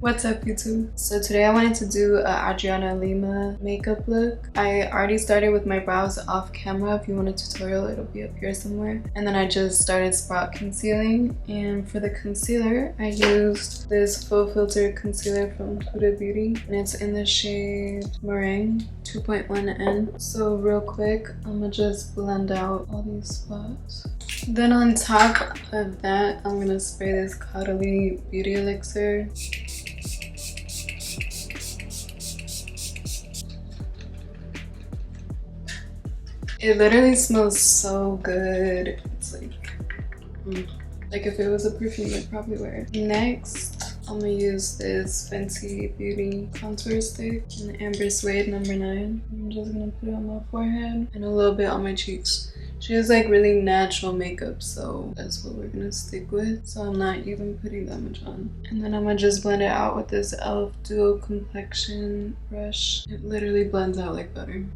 What's up, YouTube? So today I wanted to do a Adriana Lima makeup look. I already started with my brows off camera. If you want a tutorial, it'll be up here somewhere. And then I just started spot concealing. And for the concealer, I used this full filter concealer from Huda Beauty. And it's in the shade Meringue 2.1N. So real quick, I'm gonna just blend out all these spots. Then on top of that, I'm gonna spray this Caudalie Beauty Elixir. It literally smells so good. It's like if it was a perfume, I'd probably wear it. Next, I'm gonna use this Fenty Beauty contour stick in Amber Suede number 9. I'm just gonna put it on my forehead and a little bit on my cheeks. She has like really natural makeup, so that's what we're gonna stick with. So I'm not even putting that much on. And then I'm gonna just blend it out with this e.l.f. Duo Complexion brush. It literally blends out like butter.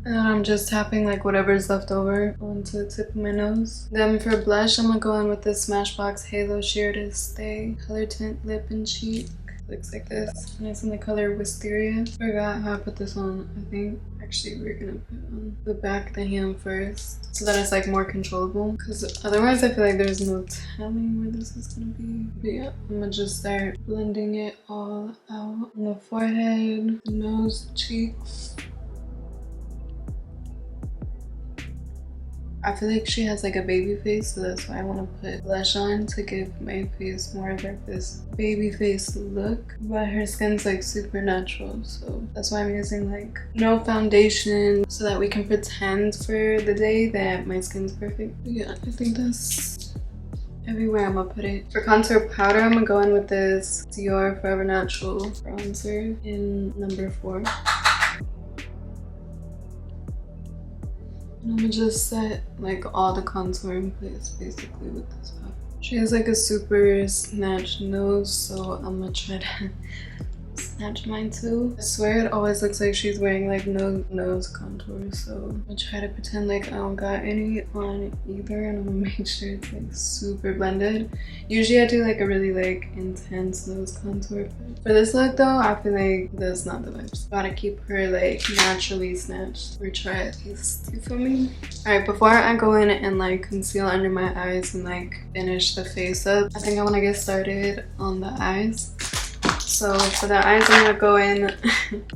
And then I'm just tapping like whatever's left over onto the tip of my nose. Then for blush, I'm gonna go in with this Smashbox Halo Sheer to Stay Color Tint Lip and Cheek. Looks like this, and it's in the color Wisteria. Forgot how I put this on. I think actually we're gonna put it on the back of the hand first, so that it's like more controllable. Because otherwise, I feel like there's no telling where this is gonna be. But yeah, I'm gonna just start blending it all out on the forehead, nose, cheeks. I feel like she has like a baby face, so that's why I want to put blush on to give my face more of like this baby face look. But her skin's like super natural, so that's why I'm using like no foundation so that we can pretend for the day that my skin's perfect. But yeah, I think that's everywhere I'm gonna put it. For contour powder, I'm gonna go in with this Dior Forever Natural bronzer in number 4. And I'm gonna just set like all the contour in place basically with this powder. She has like a super snatched nose, so I'm gonna try to snatch mine too. I swear it always looks like she's wearing like no nose contour, so I'm gonna try to pretend like I don't got any on either, and I'm gonna make sure it's like super blended. Usually I do like a really like intense nose contour, but for this look though, I feel like that's not the vibes. Gotta keep her like naturally snatched, or try at least. You feel me? Alright, before I go in and like conceal under my eyes and like finish the face up, I think I want to get started on the eyes. So for the eyes, I'm gonna go in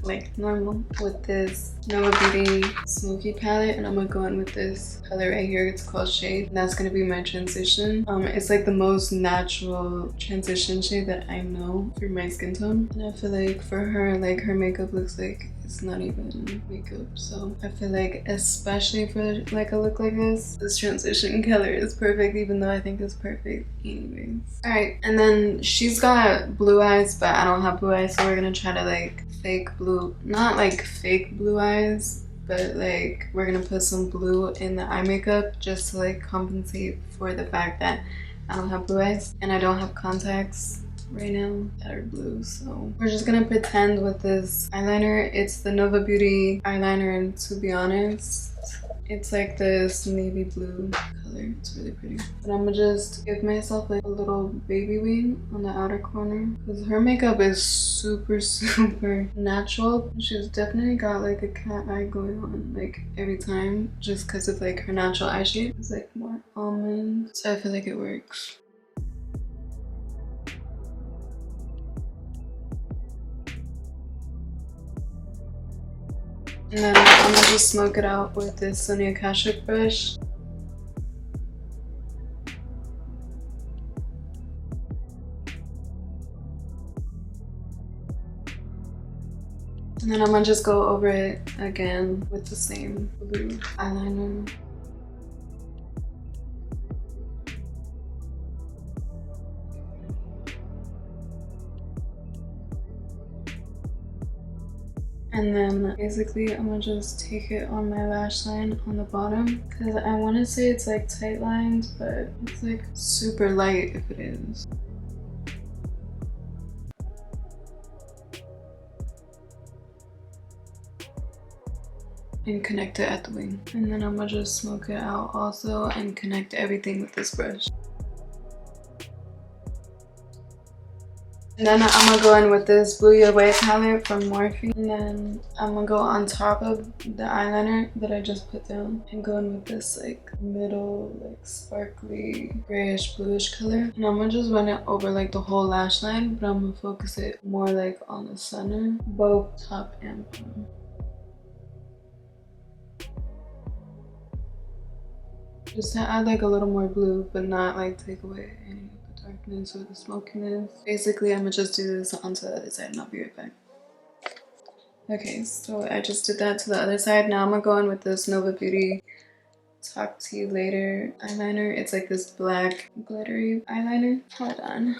like normal with this Nova Beauty Smoky palette, and I'm gonna go in with this color right here. It's called Shade, and that's gonna be my transition. It's like the most natural transition shade that I know for my skin tone, and I feel like for her, like her makeup looks like it's not even makeup. So I feel like especially for like a look like this transition color is perfect, even though I think it's perfect anyways. Alright, and then she's got blue eyes, but I don't have blue eyes, so we're gonna try to like fake blue, not like fake blue eyes, but like we're gonna put some blue in the eye makeup just to like compensate for the fact that I don't have blue eyes and I don't have contacts right now that are blue. So we're just gonna pretend with this eyeliner. It's the Nova Beauty eyeliner, and to be honest, it's like this navy blue color. It's really pretty. And I'm gonna just give myself like a little baby wing on the outer corner, because her makeup is super natural. She's definitely got like a cat eye going on like every time, just because of like her natural eye shape. It's like more almond, so I feel like it works. And then I'm gonna just smoke it out with this Sonia Kashuk brush. And then I'm gonna just go over it again with the same blue eyeliner. And then basically I'm gonna just take it on my lash line on the bottom, because I want to say it's like tight lined, but it's like super light if it is. And connect it at the wing. And then I'm gonna just smoke it out also and connect everything with this brush. And then I'm gonna go in with this Blue Your Way palette from Morphe. And then I'm gonna go on top of the eyeliner that I just put down and go in with this like middle, like sparkly grayish bluish color. And I'm gonna just run it over like the whole lash line, but I'm gonna focus it more like on the center, both top and bottom. Just to add like a little more blue, but not like take away any of the darkness or the smokiness. Basically, I'm gonna just do this onto the other side and I'll be right back. Okay, so I just did that to the other side. Now I'm gonna go in with this Nova Beauty Talk to You Later eyeliner. It's like this black glittery eyeliner. Hold on.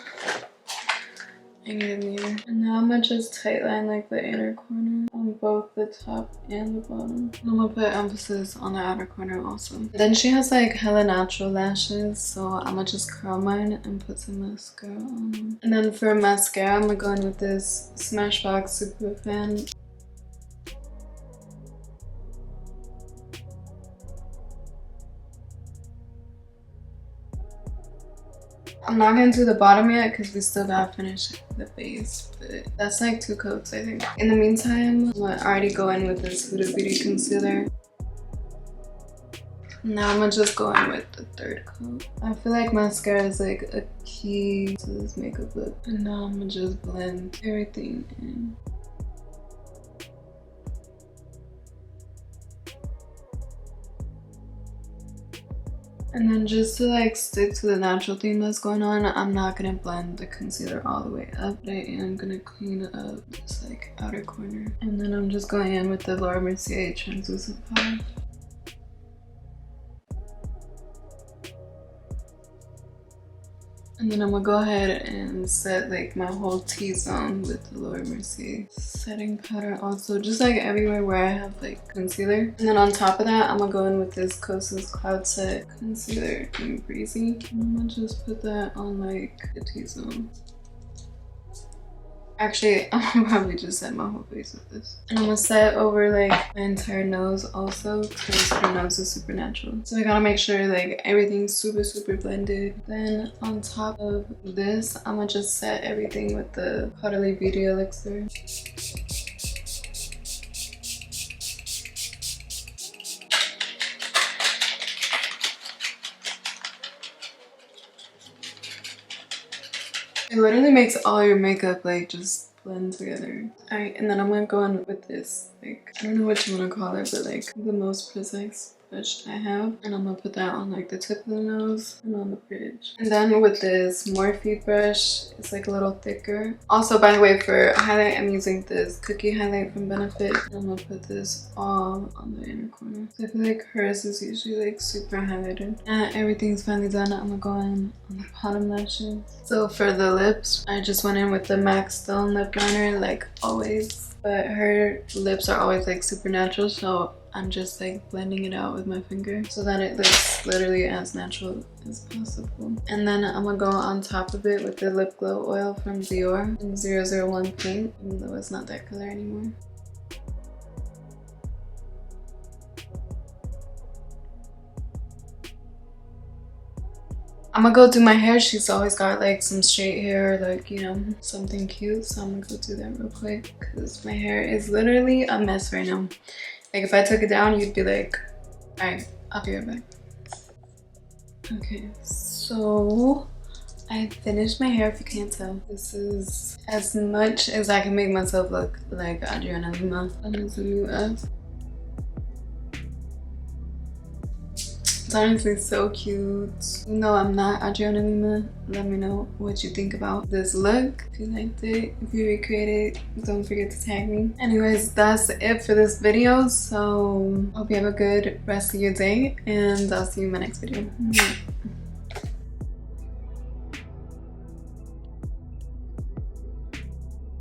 I need a mirror. And now I'm gonna just tightline like the inner corner on both the top and the bottom. And I'm gonna put emphasis on the outer corner also. Then she has like hella natural lashes, so I'm gonna just curl mine and put some mascara on them. And then for mascara, I'm gonna go in with this Smashbox Super Fan. I'm not gonna do the bottom yet because we still gotta finish the base, but that's like 2 coats I think. In the meantime, I'm gonna already go in with this Huda Beauty concealer. Now I'm gonna just go in with the 3rd coat. I feel like mascara is like a key to this makeup look. And now I'm gonna just blend everything in. And then just to like stick to the natural theme that's going on, I'm not gonna blend the concealer all the way up, but I am gonna clean up this like outer corner. And then I'm just going in with the Laura Mercier translucent powder. And then I'm gonna go ahead and set like my whole T-zone with the Laura Mercier setting powder also, just like everywhere where I have like concealer. And then on top of that, I'm gonna go in with this Kosas Cloud Set concealer in Breezy. And I'm gonna just put that on like the T-zone. Actually, I'll probably just set my whole face with this. And I'm gonna set over like my entire nose also because her nose is super natural. So I gotta make sure like everything's super blended. Then on top of this, I'm gonna just set everything with the Caudalie Beauty Elixir. It literally makes all your makeup like just blend together. Alright, and then I'm gonna go in with this, like, I don't know what you want to call it, but like the most precise brush I have. And I'm gonna put that on like the tip of the nose and on the bridge. And then with this Morphe brush, it's like a little thicker. Also, by the way, for highlight, I'm using this Cookie highlight from Benefit. And I'm gonna put this all on the inner corner. So I feel like hers is usually like super highlighted. And everything's finally done. I'm gonna go in on the bottom lashes. So for the lips, I just went in with the MAC Stone lip liner like always. But her lips are always like super natural, so I'm just like blending it out with my finger so that it looks literally as natural as possible. And then I'm gonna go on top of it with the lip glow oil from Dior in 001 Pink, even though it's not that color anymore. I'm gonna go do my hair. She's always got like some straight hair, like, you know, something cute. So I'm gonna go do that real quick because my hair is literally a mess right now. Like if I took it down, you'd be like, all right, I'll be right back. Okay, so I finished my hair, if you can't tell. This is as much as I can make myself look like Adriana Lima on this new app. It's honestly so cute. No, I'm not Adriana Lima. Let me know what you think about this look. If you liked it, if you recreated it, don't forget to tag me. Anyways, that's it for this video. So hope you have a good rest of your day and I'll see you in my next video.